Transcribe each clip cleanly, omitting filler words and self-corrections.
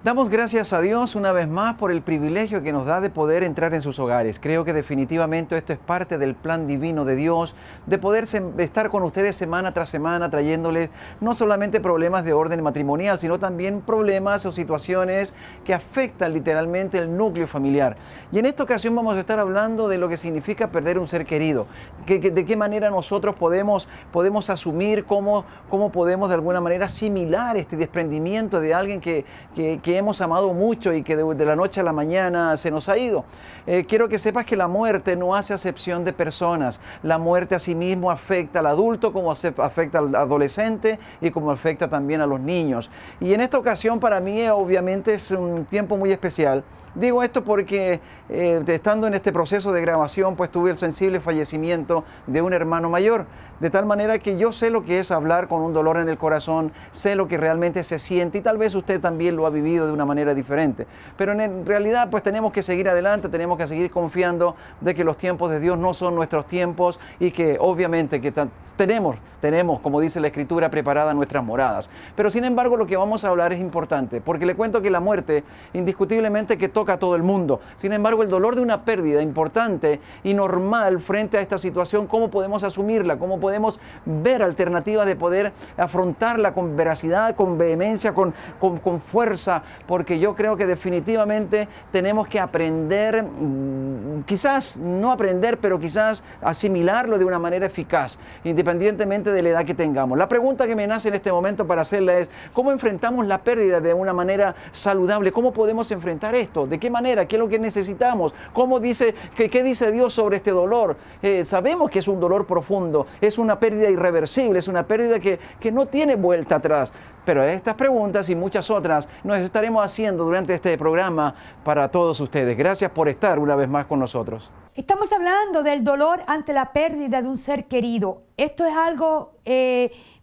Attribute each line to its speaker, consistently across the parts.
Speaker 1: Damos gracias a Dios una vez más por el privilegio que nos da de poder entrar en sus hogares. Creo que definitivamente esto es parte del plan divino de Dios, de poder estar con ustedes semana tras semana, trayéndoles no solamente problemas de orden matrimonial, sino también problemas o situaciones que afectan literalmente el núcleo familiar. Y en esta ocasión vamos a estar hablando de lo que significa perder un ser querido, de qué manera nosotros podemos asumir, cómo podemos de alguna manera asimilar este desprendimiento de alguien que hemos amado mucho y que de la noche a la mañana se nos ha ido. Quiero que sepas que la muerte no hace acepción de personas. La muerte asimismo afecta al adulto, como afecta al adolescente y como afecta también a los niños. Y en esta ocasión para mí obviamente es un tiempo muy especial. Digo esto porque estando en este proceso de grabación, pues tuve el sensible fallecimiento de un hermano mayor, de tal manera que yo sé lo que es hablar con un dolor en el corazón, sé lo que realmente se siente y tal vez usted también lo ha vivido de una manera diferente. Pero en realidad pues tenemos que seguir adelante, tenemos que seguir confiando de que los tiempos de Dios no son nuestros tiempos y que obviamente que tenemos, como dice la Escritura, preparadas nuestras moradas. Pero sin embargo lo que vamos a hablar es importante, porque le cuento que la muerte indiscutiblemente que toca a todo el mundo. Sin embargo, el dolor de una pérdida importante y normal frente a esta situación, ¿cómo podemos asumirla? ¿Cómo podemos ver alternativas de poder afrontarla con veracidad, con vehemencia, con fuerza? Porque yo creo que definitivamente tenemos que aprender, quizás no aprender, pero quizás asimilarlo de una manera eficaz, independientemente de la edad que tengamos. La pregunta que me nace en este momento para hacerla es, ¿cómo enfrentamos la pérdida de una manera saludable? ¿Cómo podemos enfrentar esto? ¿De qué manera? ¿Qué es lo que necesitamos? ¿Qué dice Dios sobre este dolor? Sabemos que es un dolor profundo, es una pérdida irreversible, es una pérdida que no tiene vuelta atrás. Pero estas preguntas y muchas otras nos estaremos haciendo durante este programa para todos ustedes. Gracias por estar una vez más con nosotros.
Speaker 2: Estamos hablando del dolor ante la pérdida de un ser querido. Esto es algo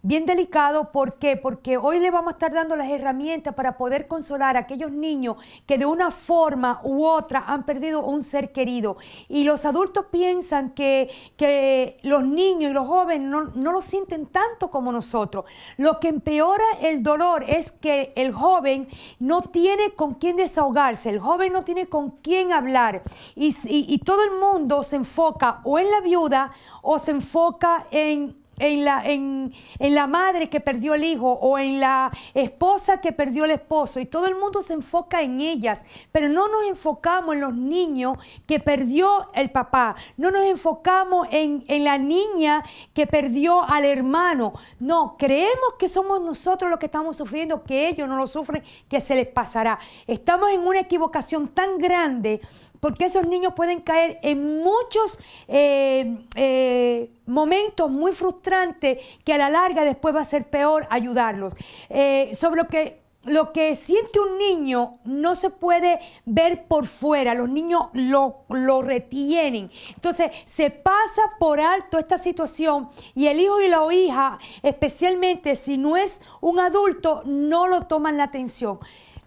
Speaker 2: bien delicado. ¿Por qué? Porque hoy le vamos a estar dando las herramientas para poder consolar a aquellos niños que de una forma u otra han perdido un ser querido. Y los adultos piensan que los niños y los jóvenes no lo sienten tanto como nosotros. Lo que empeora el dolor es que el joven no tiene con quién desahogarse, el joven no tiene con quién hablar. Y todo el mundo se enfoca o en la viuda o se enfoca en la madre que perdió el hijo o en la esposa que perdió el esposo, y todo el mundo se enfoca en ellas, pero no nos enfocamos en los niños que perdió el papá, no nos enfocamos en la niña que perdió al hermano. No, creemos que somos nosotros los que estamos sufriendo, que ellos no lo sufren, que se les pasará. Estamos en una equivocación tan grande, porque esos niños pueden caer en muchos momentos muy frustrantes que a la larga después va a ser peor ayudarlos. Sobre lo que siente un niño no se puede ver por fuera, los niños lo retienen. Entonces se pasa por alto esta situación y el hijo y la hija, especialmente si no es un adulto, no lo toman la atención.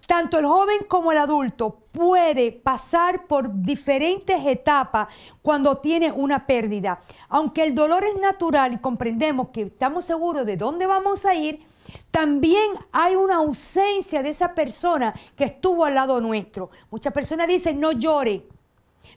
Speaker 2: Tanto el joven como el adulto puede pasar por diferentes etapas cuando tiene una pérdida. Aunque el dolor es natural y comprendemos que estamos seguros de dónde vamos a ir, también hay una ausencia de esa persona que estuvo al lado nuestro. Muchas personas dicen, no llore.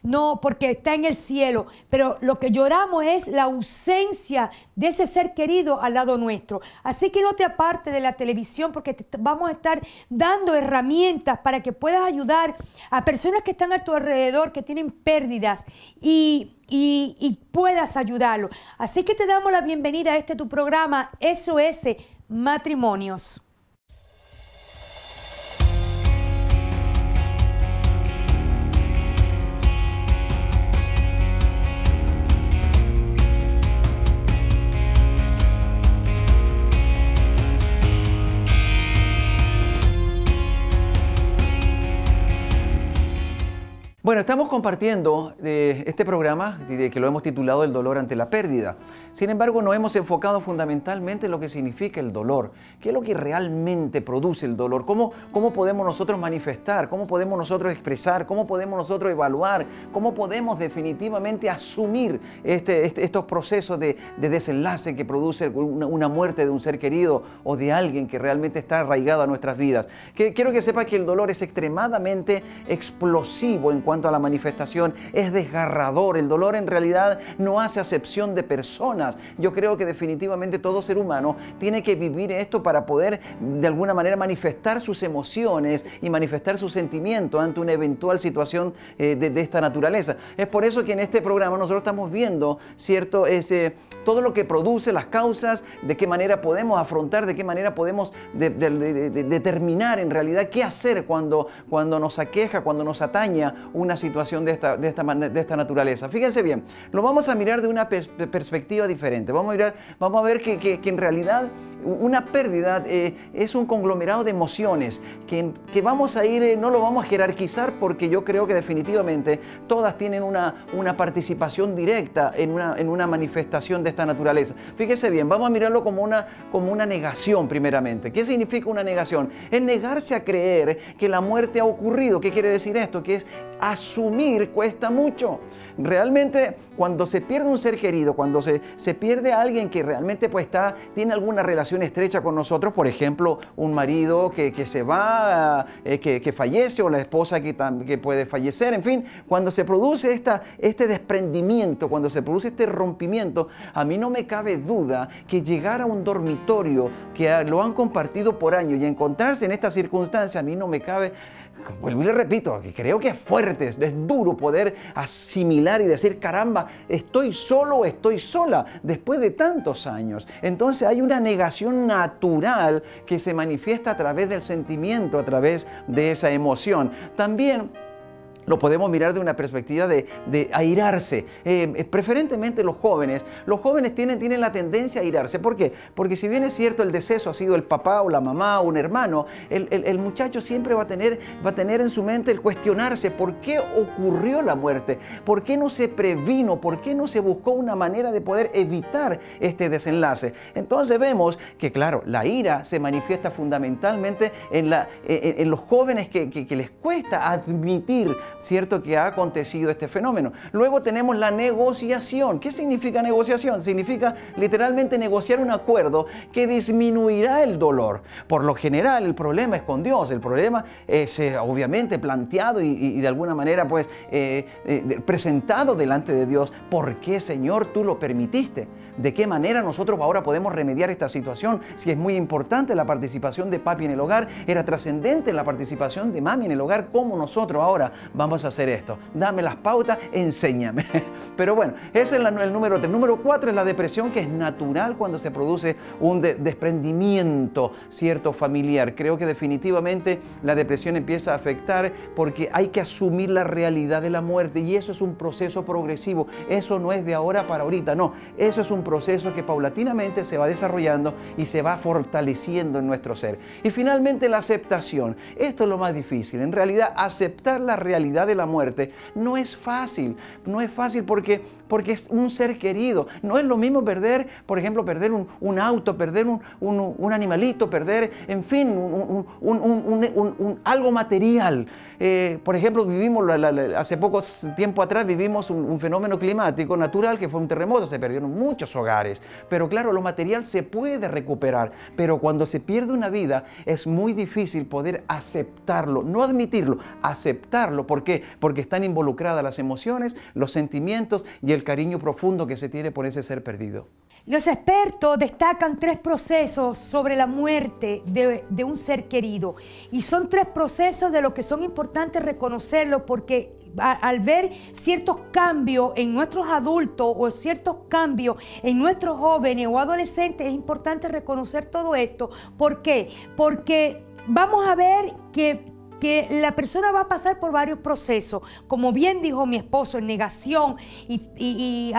Speaker 2: No, porque está en el cielo, pero lo que lloramos es la ausencia de ese ser querido al lado nuestro. Así que no te apartes de la televisión, porque te vamos a estar dando herramientas para que puedas ayudar a personas que están a tu alrededor, que tienen pérdidas y puedas ayudarlos. Así que te damos la bienvenida a tu programa SOS Matrimonios.
Speaker 1: Bueno, estamos compartiendo este programa que lo hemos titulado El dolor ante la pérdida. Sin embargo, nos hemos enfocado fundamentalmente en lo que significa el dolor. ¿Qué es lo que realmente produce el dolor? ¿Cómo podemos nosotros manifestar? ¿Cómo podemos nosotros expresar? ¿Cómo podemos nosotros evaluar? ¿Cómo podemos definitivamente asumir estos procesos de desenlace que produce una muerte de un ser querido o de alguien que realmente está arraigado a nuestras vidas? Quiero que sepa que el dolor es extremadamente explosivo en cuanto a la manifestación, es desgarrador. El dolor en realidad no hace acepción de personas. Yo creo que definitivamente todo ser humano tiene que vivir esto para poder de alguna manera manifestar sus emociones y manifestar sus sentimientos ante una eventual situación de esta naturaleza. Es por eso que en este programa nosotros estamos viendo, ¿cierto? Todo lo que produce, las causas, de qué manera podemos afrontar, de qué manera podemos determinar en realidad qué hacer cuando nos aqueja, cuando nos ataña una situación de esta naturaleza. Fíjense bien, lo vamos a mirar de una perspectiva diferente. Vamos a ver que en realidad una pérdida es un conglomerado de emociones que vamos a ir, no lo vamos a jerarquizar porque yo creo que definitivamente todas tienen una participación directa en una manifestación de esta naturaleza. Fíjese bien, vamos a mirarlo como una negación primeramente. ¿Qué significa una negación? Es negarse a creer que la muerte ha ocurrido. ¿Qué quiere decir esto? Que es asumir cuesta mucho. Realmente cuando se pierde un ser querido, cuando se pierde a alguien que realmente tiene alguna relación estrecha con nosotros, por ejemplo, un marido que se va, que fallece, o la esposa que puede fallecer, en fin, cuando se produce este desprendimiento, cuando se produce este rompimiento, a mí no me cabe duda que llegar a un dormitorio que lo han compartido por años y encontrarse en esta circunstancia, a mí no me cabe. Vuelvo y le repito, que creo que es fuerte, es duro poder asimilar y decir, caramba, estoy solo o estoy sola después de tantos años. Entonces hay una negación natural que se manifiesta a través del sentimiento, a través de esa emoción. También lo podemos mirar de una perspectiva de airarse. Preferentemente los jóvenes tienen la tendencia a airarse. ¿Por qué? Porque si bien es cierto el deceso ha sido el papá o la mamá o un hermano, el muchacho siempre va a tener en su mente el cuestionarse por qué ocurrió la muerte, por qué no se previno, por qué no se buscó una manera de poder evitar este desenlace. Entonces vemos que, claro, la ira se manifiesta fundamentalmente en los jóvenes que les cuesta admitir, ¿cierto?, que ha acontecido este fenómeno. Luego tenemos la negociación. ¿Qué significa negociación? Significa literalmente negociar un acuerdo que disminuirá el dolor. Por lo general, el problema es con Dios. El problema es obviamente planteado y de alguna manera presentado delante de Dios. ¿Por qué, Señor, tú lo permitiste? ¿De qué manera nosotros ahora podemos remediar esta situación? Si es muy importante la participación de papi en el hogar, era trascendente la participación de mami en el hogar, ¿cómo nosotros ahora vamos a hacer esto? Dame las pautas, enséñame. Pero bueno, ese es el número 3. Número 4 es la depresión, que es natural cuando se produce un desprendimiento, ¿cierto?, familiar. Creo que definitivamente la depresión empieza a afectar porque hay que asumir la realidad de la muerte, y eso es un proceso progresivo. Eso no es de ahora para ahorita, no. Eso es un proceso que paulatinamente se va desarrollando y se va fortaleciendo en nuestro ser. Y finalmente la aceptación. Esto es lo más difícil. En realidad, aceptar la realidad de la muerte no es fácil. No es fácil porque es un ser querido. No es lo mismo perder, por ejemplo, perder un auto, perder un animalito, perder, en fin, algo material. Por ejemplo, vivimos hace poco tiempo atrás vivimos un fenómeno climático natural que fue un terremoto. Se perdieron muchos hogares, pero claro, lo material se puede recuperar, pero cuando se pierde una vida es muy difícil poder aceptarlo, no admitirlo, aceptarlo. ¿Por qué? Porque están involucradas las emociones, los sentimientos y el cariño profundo que se tiene por ese ser perdido.
Speaker 2: Los expertos destacan 3 procesos sobre la muerte de un ser querido, y son 3 procesos de los que son importantes reconocerlo, porque al ver ciertos cambios en nuestros adultos o ciertos cambios en nuestros jóvenes o adolescentes, es importante reconocer todo esto. ¿Por qué? Porque vamos a ver que la persona va a pasar por varios procesos, como bien dijo mi esposo, en negación y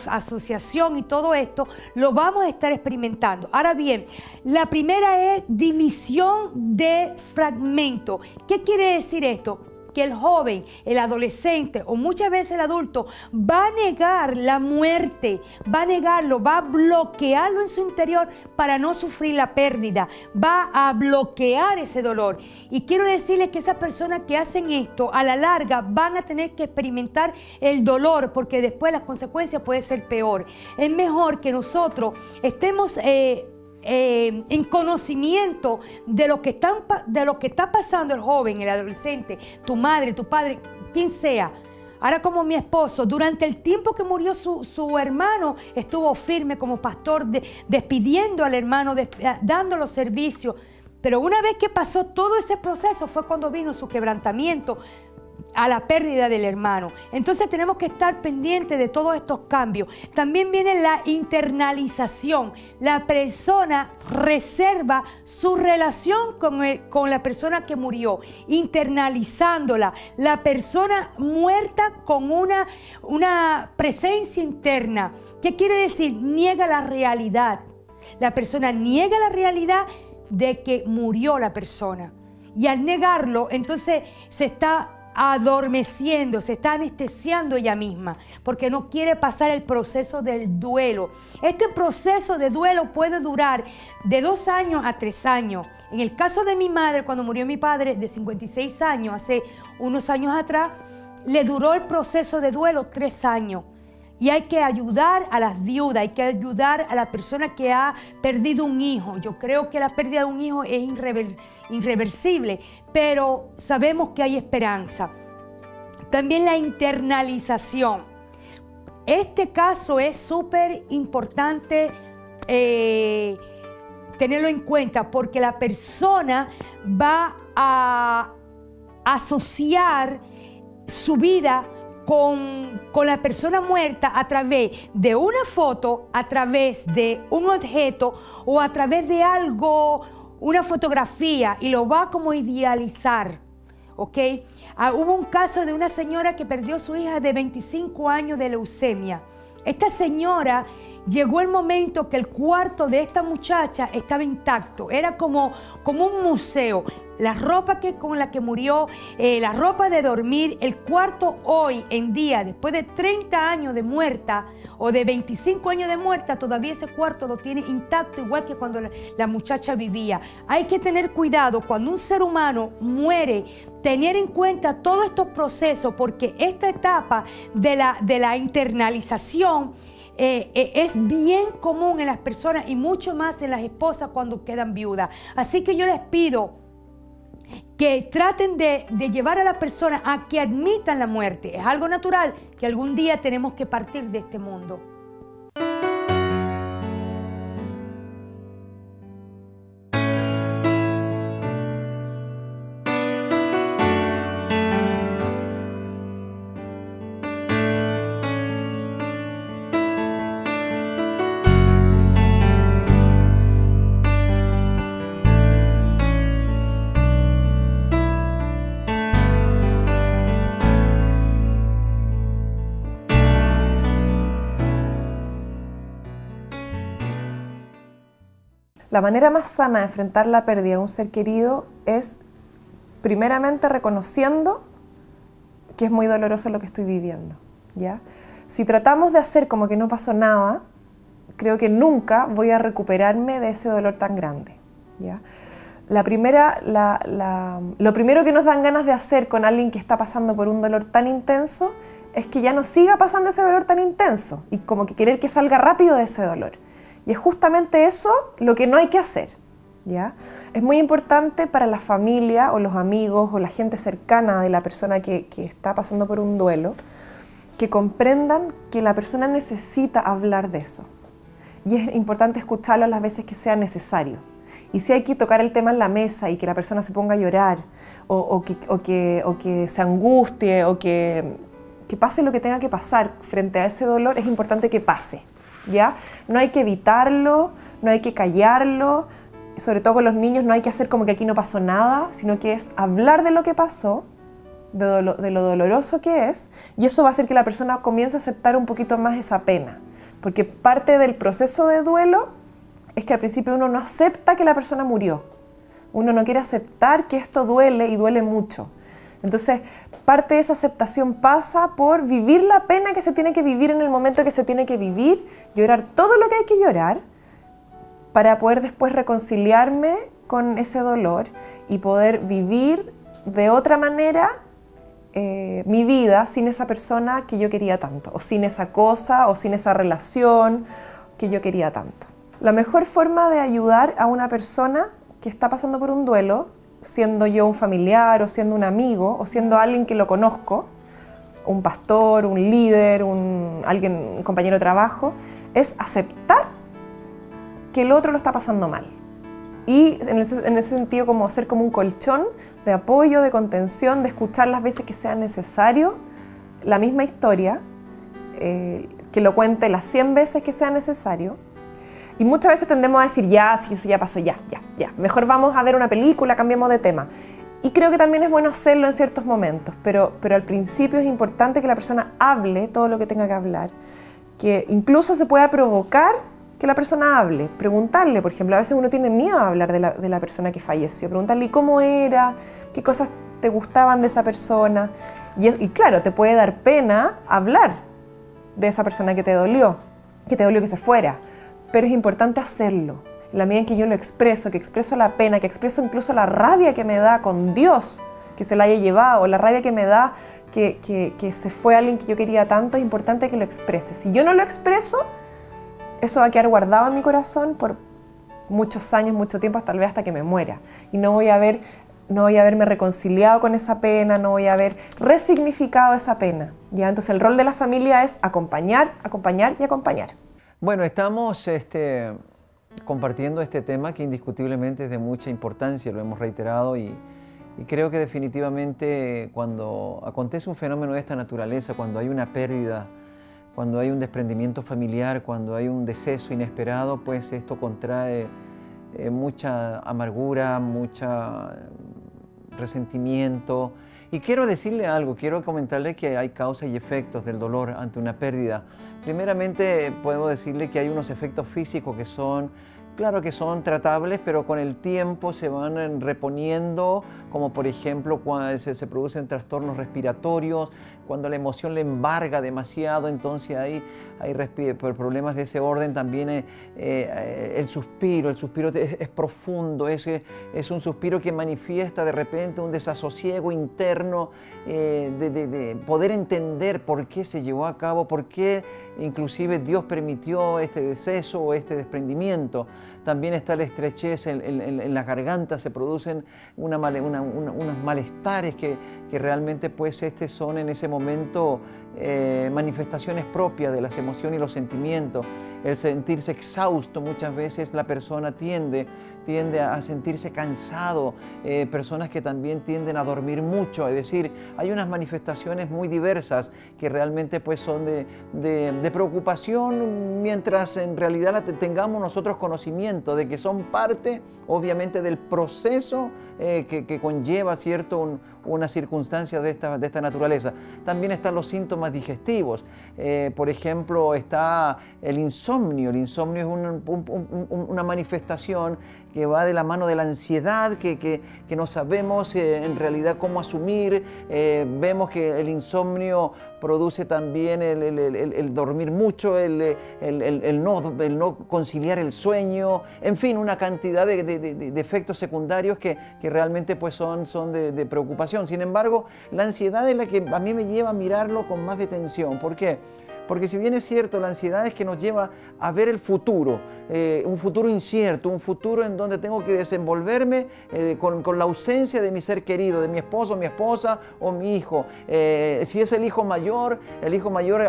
Speaker 2: asociación y todo esto, lo vamos a estar experimentando. Ahora bien, la primera es dimisión de fragmento. ¿Qué quiere decir esto? que el joven, el adolescente o muchas veces el adulto va a negar la muerte, va a negarlo, va a bloquearlo en su interior para no sufrir la pérdida, va a bloquear ese dolor. Y quiero decirles que esas personas que hacen esto, a la larga van a tener que experimentar el dolor, porque después las consecuencias pueden ser peor. Es mejor que nosotros estemos en conocimiento de lo que está pasando el joven, el adolescente, tu madre, tu padre, quien sea. Ahora, como mi esposo, durante el tiempo que murió su hermano, estuvo firme como pastor, despidiendo al hermano, dando los servicios. Pero una vez que pasó todo ese proceso fue cuando vino su quebrantamiento a la pérdida del hermano. Entonces tenemos que estar pendientes de todos estos cambios. También viene la internalización. La persona reserva su relación con la persona que murió, internalizándola. La persona muerta con una presencia interna. ¿Qué quiere decir? Niega la realidad. La persona niega la realidad de que murió la persona. Y al negarlo, entonces se está adormeciendo, se está anestesiando ella misma, porque no quiere pasar el proceso del duelo. Este proceso de duelo puede durar de 2 años a 3 años. En el caso de mi madre, cuando murió mi padre de 56 años, hace unos años atrás, le duró el proceso de duelo 3 años. Y hay que ayudar a las viudas, hay que ayudar a la persona que ha perdido un hijo. Yo creo que la pérdida de un hijo es irreversible, pero sabemos que hay esperanza. También la internalización. Este caso es súper importante tenerlo en cuenta, porque la persona va a asociar su vida con la persona muerta a través de una foto, a través de un objeto o a través de algo, una fotografía, y lo va como idealizar, ¿ok? Hubo un caso de una señora que perdió a su hija de 25 años de leucemia. Esta señora, llegó el momento que el cuarto de esta muchacha estaba intacto, era como un museo. La ropa con la que murió, la ropa de dormir, el cuarto hoy en día, después de 30 años de muerta o de 25 años de muerta, todavía ese cuarto lo tiene intacto, igual que cuando la muchacha vivía. Hay que tener cuidado cuando un ser humano muere, tener en cuenta todos estos procesos, porque esta etapa de la internalización es bien común en las personas y mucho más en las esposas cuando quedan viudas. Así que yo les pido que traten de llevar a la persona a que admitan la muerte. Es algo natural que algún día tenemos que partir de este mundo.
Speaker 3: La manera más sana de enfrentar la pérdida de un ser querido es primeramente reconociendo que es muy doloroso lo que estoy viviendo, ¿ya? Si tratamos de hacer como que no pasó nada, creo que nunca voy a recuperarme de ese dolor tan grande, ¿ya? Lo primero que nos dan ganas de hacer con alguien que está pasando por un dolor tan intenso es que ya no siga pasando ese dolor tan intenso y como que querer que salga rápido de ese dolor. Y es justamente eso lo que no hay que hacer, ¿ya? Es muy importante para la familia o los amigos o la gente cercana de la persona que está pasando por un duelo, que comprendan que la persona necesita hablar de eso. Y es importante escucharlo las veces que sea necesario. Y si hay que tocar el tema en la mesa y que la persona se ponga a llorar o que se angustie o que pase lo que tenga que pasar frente a ese dolor, es importante que pase, ¿ya? No hay que evitarlo, no hay que callarlo, sobre todo con los niños no hay que hacer como que aquí no pasó nada, sino que es hablar de lo que pasó, de lo doloroso que es, y eso va a hacer que la persona comience a aceptar un poquito más esa pena, porque parte del proceso de duelo es que al principio uno no acepta que la persona murió, uno no quiere aceptar que esto duele y duele mucho. Entonces, parte de esa aceptación pasa por vivir la pena que se tiene que vivir en el momento que se tiene que vivir, llorar todo lo que hay que llorar, para poder después reconciliarme con ese dolor y poder vivir de otra manera mi vida sin esa persona que yo quería tanto, o sin esa cosa, o sin esa relación que yo quería tanto. La mejor forma de ayudar a una persona que está pasando por un duelo, siendo yo un familiar, o siendo un amigo, o siendo alguien que lo conozco, un pastor, un líder, un compañero de trabajo, es aceptar que el otro lo está pasando mal. Y en ese sentido, como ser como un colchón de apoyo, de contención, de escuchar las veces que sea necesario la misma historia, que lo cuente las 100 veces que sea necesario. Y muchas veces tendemos a decir, ya, si eso ya pasó, ya, mejor vamos a ver una película, cambiemos de tema. Y creo que también es bueno hacerlo en ciertos momentos, pero al principio es importante que la persona hable todo lo que tenga que hablar, que incluso se pueda provocar que la persona hable, preguntarle, por ejemplo, a veces uno tiene miedo a hablar de la persona que falleció, preguntarle cómo era, qué cosas te gustaban de esa persona, y claro, te puede dar pena hablar de esa persona que te dolió que se fuera, pero es importante hacerlo. En la medida en que yo lo expreso, que expreso la pena, que expreso incluso la rabia que me da con Dios, que se la haya llevado, o la rabia que me da que se fue alguien que yo quería tanto, es importante que lo exprese. Si yo no lo expreso, eso va a quedar guardado en mi corazón por muchos años, mucho tiempo, tal vez hasta que me muera. Y no voy a haberme reconciliado con esa pena, no voy a haber resignificado esa pena, ¿ya? Entonces el rol de la familia es acompañar, acompañar y acompañar.
Speaker 1: Bueno, estamos compartiendo este tema que indiscutiblemente es de mucha importancia, lo hemos reiterado y creo que definitivamente cuando acontece un fenómeno de esta naturaleza, cuando hay una pérdida, cuando hay un desprendimiento familiar, cuando hay un deceso inesperado, pues esto contrae mucha amargura, mucho resentimiento. Y quiero decirle algo, quiero comentarle que hay causas y efectos del dolor ante una pérdida. Primeramente puedo decirle que hay unos efectos físicos que son, claro que son tratables, pero con el tiempo se van reponiendo, como por ejemplo cuando se producen trastornos respiratorios, cuando la emoción le embarga demasiado, entonces hay problemas de ese orden. También el suspiro es profundo, es un suspiro que manifiesta de repente un desasosiego interno, de poder entender por qué se llevó a cabo, por qué inclusive Dios permitió este deceso o este desprendimiento. También está la estrechez en la garganta, se producen unos malestares que realmente pues son en ese momento manifestaciones propias de las emociones y los sentimientos. El sentirse exhausto, muchas veces la persona tiende a sentirse cansado, personas que también tienden a dormir mucho, es decir, hay unas manifestaciones muy diversas que realmente pues son de preocupación, mientras en realidad tengamos nosotros conocimiento de que son parte obviamente del proceso que conlleva, ¿cierto?, una circunstancia de esta naturaleza. También están los síntomas digestivos. Por ejemplo, está el insomnio. El insomnio es una manifestación que va de la mano de la ansiedad, que no sabemos en realidad cómo asumir. Vemos que el insomnio produce también el dormir mucho, el no conciliar el sueño, en fin, una cantidad de efectos secundarios que realmente pues son de preocupación. Sin embargo, la ansiedad es la que a mí me lleva a mirarlo con más detención. ¿Por qué? Porque si bien es cierto, la ansiedad es que nos lleva a ver el futuro, un futuro incierto, un futuro en donde tengo que desenvolverme con la ausencia de mi ser querido, de mi esposo, mi esposa o mi hijo. Si es el hijo mayor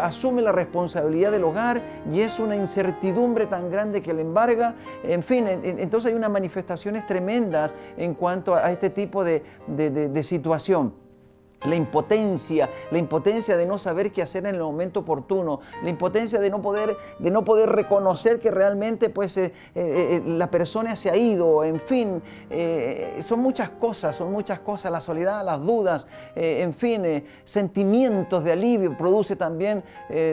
Speaker 1: asume la responsabilidad del hogar y es una incertidumbre tan grande que le embarga. En fin, entonces hay unas manifestaciones tremendas en cuanto a este tipo de situación. la impotencia de no saber qué hacer en el momento oportuno, la impotencia de no poder reconocer que realmente pues, la persona se ha ido, en fin, son muchas cosas, la soledad, las dudas, en fin, sentimientos de alivio produce también,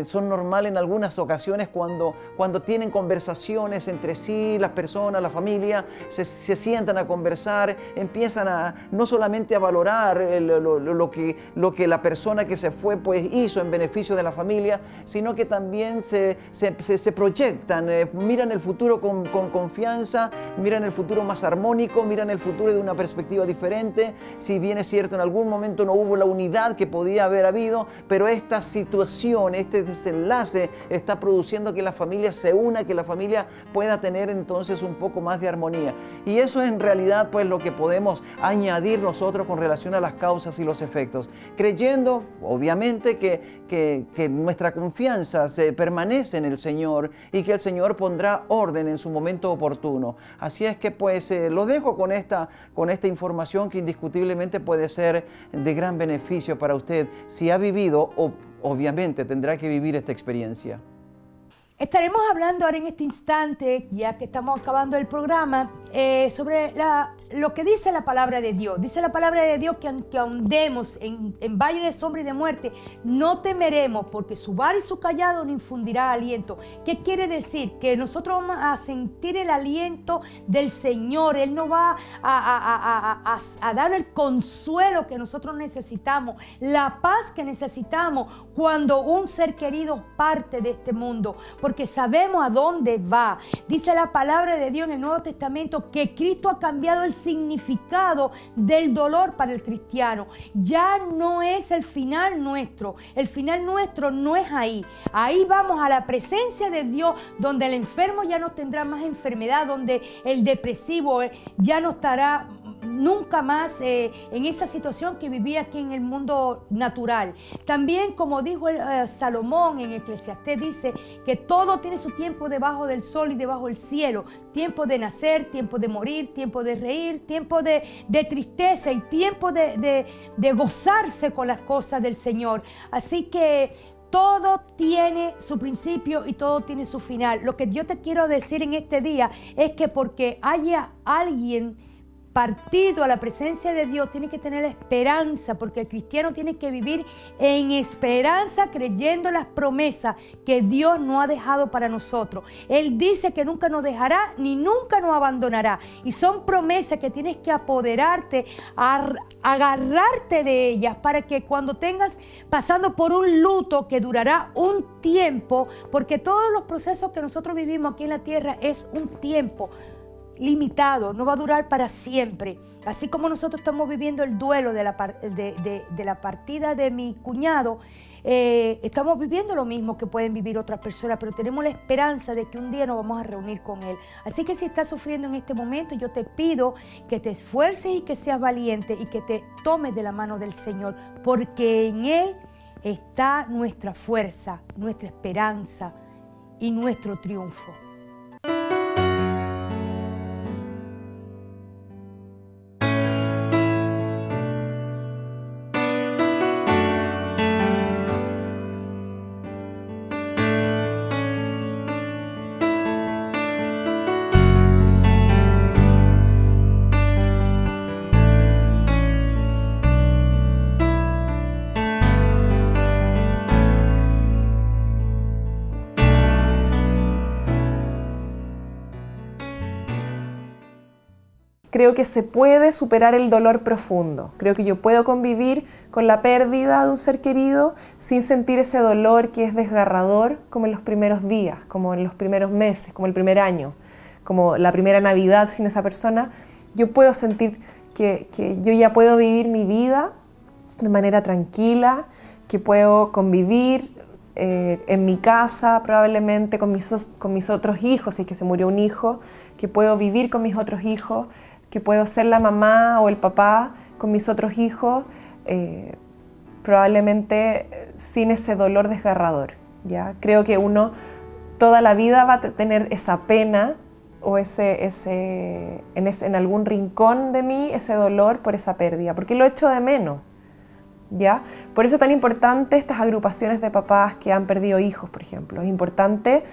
Speaker 1: son normales en algunas ocasiones cuando tienen conversaciones entre sí, las personas, la familia, se sientan a conversar, empiezan no solamente a valorar lo que la persona que se fue pues hizo en beneficio de la familia, sino que también se proyectan, miran el futuro con confianza, miran el futuro más armónico, miran el futuro de una perspectiva diferente. Si bien es cierto, en algún momento no hubo la unidad que podía haber habido, pero esta situación, este desenlace está produciendo que la familia se una, que la familia pueda tener entonces un poco más de armonía. Y eso es en realidad pues lo que podemos añadir nosotros con relación a las causas y los efectos, creyendo obviamente que nuestra confianza se permanece en el Señor y que el Señor pondrá orden en su momento oportuno. Así es que pues lo dejo con esta información que indiscutiblemente puede ser de gran beneficio para usted si ha vivido o obviamente tendrá que vivir esta experiencia.
Speaker 2: Estaremos hablando ahora en este instante, ya que estamos acabando el programa, sobre lo que dice la palabra de Dios. Dice la palabra de Dios que aunque andemos en valle de sombra y de muerte, no temeremos, porque su vara y su callado nos infundirá aliento. ¿Qué quiere decir? Que nosotros vamos a sentir el aliento del Señor. Él nos va a dar el consuelo que nosotros necesitamos, la paz que necesitamos cuando un ser querido parte de este mundo, porque sabemos a dónde va. Dice la palabra de Dios en el Nuevo Testamento que Cristo ha cambiado el significado del dolor para el cristiano. Ya no es el final nuestro no es ahí. Ahí vamos a la presencia de Dios, donde el enfermo ya no tendrá más enfermedad, donde el depresivo ya no estará nunca más en esa situación que vivía aquí en el mundo natural. También, como dijo Salomón en Eclesiastés, dice que todo tiene su tiempo debajo del sol y debajo del cielo. Tiempo de nacer, tiempo de morir, tiempo de reír, tiempo de tristeza y tiempo de gozarse con las cosas del Señor. Así que todo tiene su principio y todo tiene su final. Lo que yo te quiero decir en este día es que porque haya alguien partido a la presencia de Dios, tiene que tener esperanza, porque el cristiano tiene que vivir en esperanza, creyendo las promesas que Dios nos ha dejado para nosotros. Él dice que nunca nos dejará ni nunca nos abandonará, y son promesas que tienes que apoderarte, agarrarte de ellas, para que cuando tengas pasando por un luto que durará un tiempo, porque todos los procesos que nosotros vivimos aquí en la tierra es un tiempo limitado, no va a durar para siempre. Así como nosotros estamos viviendo el duelo de la partida de mi cuñado, estamos viviendo lo mismo que pueden vivir otras personas, pero tenemos la esperanza de que un día nos vamos a reunir con Él. Así que si estás sufriendo en este momento, yo te pido que te esfuerces y que seas valiente y que te tomes de la mano del Señor, porque en Él está nuestra fuerza, nuestra esperanza y nuestro triunfo.
Speaker 3: Creo que se puede superar el dolor profundo. Creo que yo puedo convivir con la pérdida de un ser querido sin sentir ese dolor que es desgarrador, como en los primeros días, como en los primeros meses, como el primer año, como la primera Navidad sin esa persona. Yo puedo sentir que yo ya puedo vivir mi vida de manera tranquila, que puedo convivir en mi casa probablemente con mis otros hijos, si es que se murió un hijo, que puedo vivir con mis otros hijos, que puedo ser la mamá o el papá con mis otros hijos, probablemente sin ese dolor desgarrador, ¿ya? Creo que uno toda la vida va a tener esa pena o en algún rincón de mí ese dolor por esa pérdida, porque lo echo de menos, ¿ya? Por eso es tan importante estas agrupaciones de papás que han perdido hijos, por ejemplo. Es importante,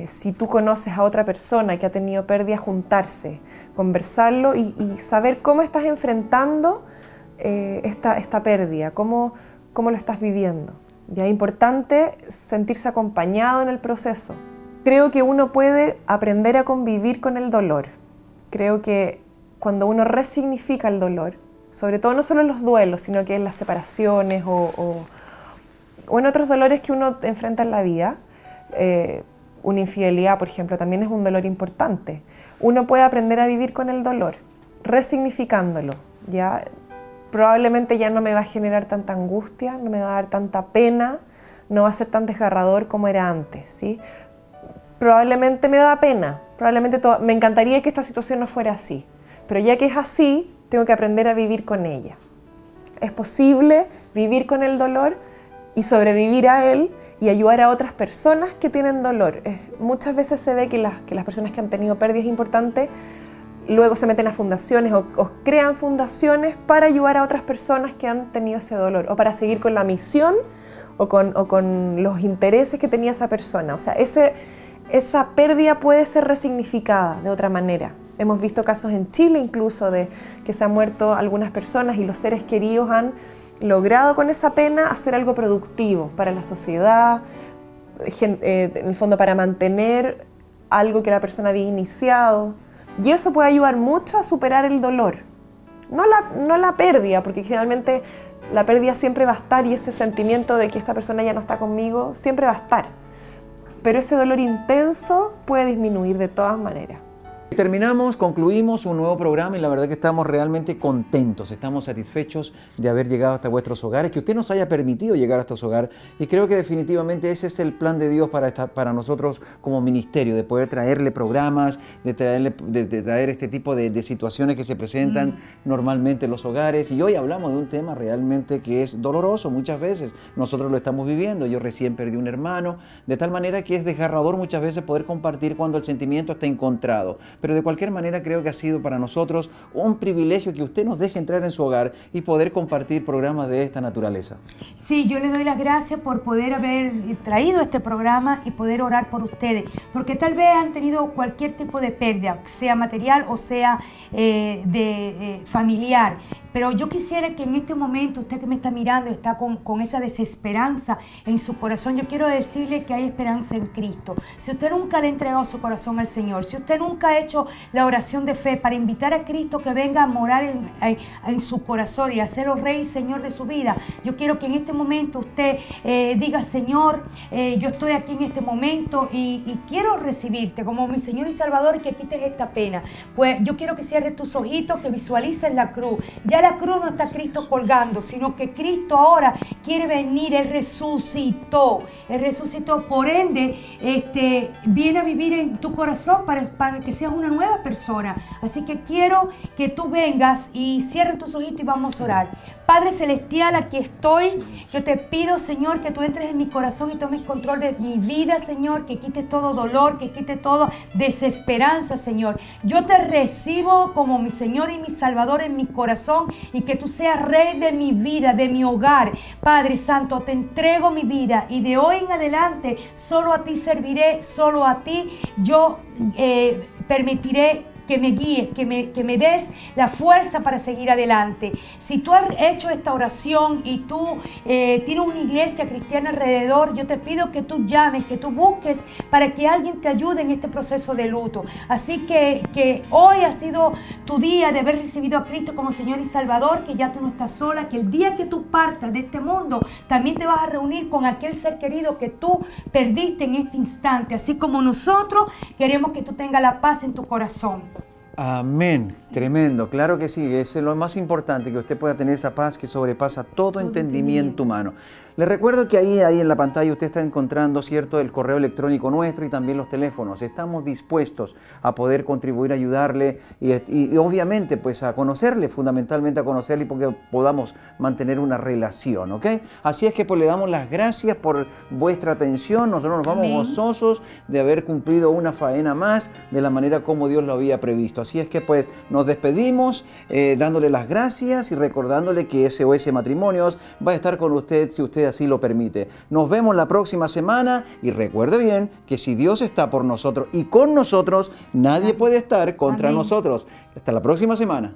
Speaker 3: si tú conoces a otra persona que ha tenido pérdida, juntarse, conversarlo y saber cómo estás enfrentando esta pérdida, cómo lo estás viviendo. Ya es importante sentirse acompañado en el proceso. Creo que uno puede aprender a convivir con el dolor. Creo que cuando uno resignifica el dolor, sobre todo no solo en los duelos, sino que en las separaciones o en otros dolores que uno enfrenta en la vida, una infidelidad, por ejemplo, también es un dolor importante. Uno puede aprender a vivir con el dolor, resignificándolo, ¿ya? Probablemente ya no me va a generar tanta angustia, no me va a dar tanta pena, no va a ser tan desgarrador como era antes, ¿sí? Probablemente me da pena, probablemente me encantaría que esta situación no fuera así, pero ya que es así, tengo que aprender a vivir con ella. Es posible vivir con el dolor y sobrevivir a él y ayudar a otras personas que tienen dolor. Muchas veces se ve que las personas que han tenido pérdidas importantes luego se meten a fundaciones o crean fundaciones para ayudar a otras personas que han tenido ese dolor o para seguir con la misión o con los intereses que tenía esa persona. O sea, esa pérdida puede ser resignificada de otra manera. Hemos visto casos en Chile incluso de que se han muerto algunas personas y los seres queridos han logrado con esa pena hacer algo productivo para la sociedad, en el fondo para mantener algo que la persona había iniciado. Y eso puede ayudar mucho a superar el dolor. No la pérdida, porque generalmente la pérdida siempre va a estar y ese sentimiento de que esta persona ya no está conmigo siempre va a estar. Pero ese dolor intenso puede disminuir de todas maneras.
Speaker 1: Terminamos, concluimos un nuevo programa y la verdad que estamos realmente contentos, estamos satisfechos de haber llegado hasta vuestros hogares, que usted nos haya permitido llegar a estos hogares y creo que definitivamente ese es el plan de Dios para nosotros como ministerio, de poder traerle programas, de traer este tipo de situaciones que se presentan normalmente en los hogares y hoy hablamos de un tema realmente que es doloroso muchas veces, nosotros lo estamos viviendo, yo recién perdí un hermano, de tal manera que es desgarrador muchas veces poder compartir cuando el sentimiento está encontrado. Pero de cualquier manera creo que ha sido para nosotros un privilegio que usted nos deje entrar en su hogar y poder compartir programas de esta naturaleza.
Speaker 2: Sí, yo le doy las gracias por poder haber traído este programa y poder orar por ustedes, porque tal vez han tenido cualquier tipo de pérdida, sea material o sea familiar. Pero yo quisiera que en este momento, usted que me está mirando, está con esa desesperanza en su corazón, yo quiero decirle que hay esperanza en Cristo. Si usted nunca le ha entregado su corazón al Señor, si usted nunca ha hecho la oración de fe para invitar a Cristo que venga a morar en su corazón y hacerlo Rey y Señor de su vida, yo quiero que en este momento usted diga, Señor, yo estoy aquí en este momento y quiero recibirte como mi Señor y Salvador y que quites esta pena. Pues yo quiero que cierres tus ojitos, que visualices la cruz. Ya la cruz no está Cristo colgando, sino que Cristo ahora quiere venir. Él resucitó, por ende viene a vivir en tu corazón para que seas una nueva persona. Así que quiero que tú vengas y cierres tus ojitos y vamos a orar. Padre Celestial, aquí estoy. Yo te pido, Señor, que tú entres en mi corazón y tomes control de mi vida, Señor, que quites todo dolor, que quites toda desesperanza, Señor. Yo te recibo como mi Señor y mi Salvador en mi corazón y que tú seas Rey de mi vida, de mi hogar. Padre Santo, te entrego mi vida y de hoy en adelante solo a ti serviré, solo a ti yo permitiré que me guíes, que me des la fuerza para seguir adelante. Si tú has hecho esta oración y tú tienes una iglesia cristiana alrededor, yo te pido que tú llames, que tú busques para que alguien te ayude en este proceso de luto. Así que hoy ha sido tu día de haber recibido a Cristo como Señor y Salvador, que ya tú no estás sola, que el día que tú partas de este mundo, también te vas a reunir con aquel ser querido que tú perdiste en este instante. Así como nosotros queremos que tú tengas la paz en tu corazón.
Speaker 1: Amén. Sí. Tremendo. Claro que sí. Es lo más importante, que usted pueda tener esa paz que sobrepasa todo entendimiento humano. Les recuerdo que ahí en la pantalla usted está encontrando, ¿cierto?, el correo electrónico nuestro y también los teléfonos. Estamos dispuestos a poder contribuir, a ayudarle y obviamente pues a conocerle, fundamentalmente a conocerle y porque podamos mantener una relación, ¿ok? Así es que pues le damos las gracias por vuestra atención. Nosotros nos vamos
Speaker 2: Amén.
Speaker 1: gozosos de haber cumplido una faena más de la manera como Dios lo había previsto. Así es que pues nos despedimos dándole las gracias y recordándole que SOS Matrimonios va a estar con usted si usted así lo permite. Nos vemos la próxima semana y recuerde bien que si Dios está por nosotros y con nosotros, nadie puede estar contra
Speaker 2: Amén.
Speaker 1: nosotros. Hasta la próxima semana.